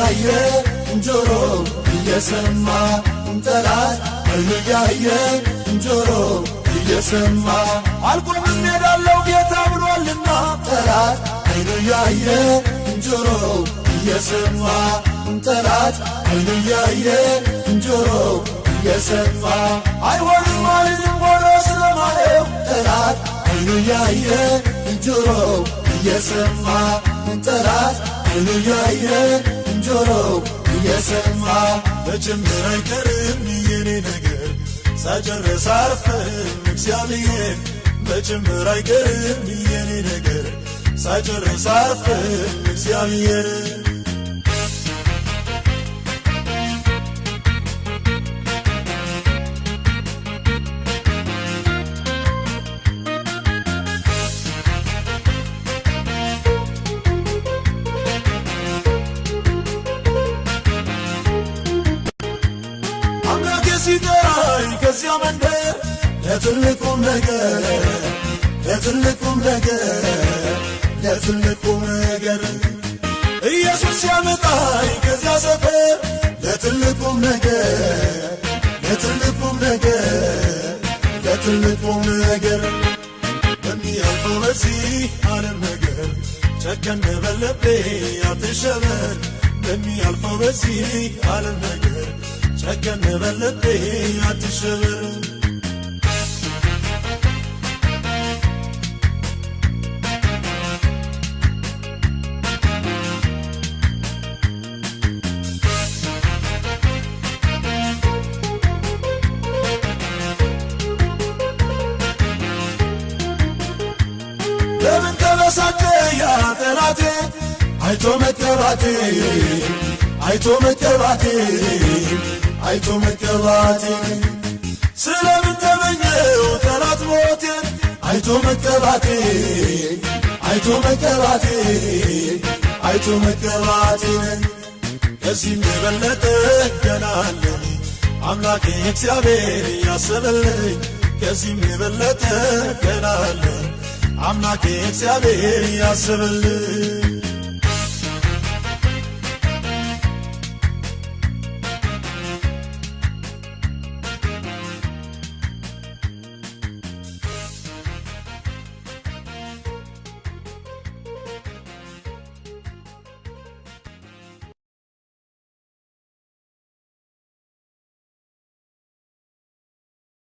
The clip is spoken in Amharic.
እያየ ጆሮ እየሰማ ጠላት አይኑ እያየ ጆሮ እየሰማ አልቁም እንሄዳለው ጌታ ብሏልና ጠላት አይኑ እያየ ጆሮ እየሰማ ጠላት አይኑ እያየ ጆሮ እየሰማ አይሆንም አይልም ሆኖ ስለማየው ጠላት አይኑ እያየ ጆሮ እየሰማ ጠላት አይኑ እያየ ጆሮ እየሰማ በጅምር አይቀርም የኔ ነገር ሳጨርስ አርፍም እግዚአብሔር በጅምር አይቀርም የኔ ነገር ሳጨርስ አርፍም እግዚአብሔር ሲጠራኝ ከዚያ መንደር ለትልቁም ነገር ለትልቁም ነገር ለትልቁም ነገር ኢየሱስ ያመጣኝ ከዚያ ሰፈር ለትልቁም ነገር ለትልቁም ነገር ለትልቁም ነገር በሚያልፈው በዚህ ዓለም ነገር ጨከን በል ልቤ አትሸበር በሚያልፈው በዚህ ዓለም ነገር ጨከን በል ልቤ አትሸበር ለምን ተበሳጨ ያ ጠላቴ አይቶ መቀባቴ አይቶ መቀባቴ አይቶ መቀባቴ ስለምን ተመኘው ጠላት ሞቴን አይቶ መቀባቴ አይቶ መቀባቴ አይቶ መቀባቴ ከዚህም የበለጠ ገና አለኝ አምላኬ እግዚአብሔር ያሰበልኝ ከዚህም የበለጠ ገና አለኝ አምላኬ እግዚአብሔር ያሰበልኝ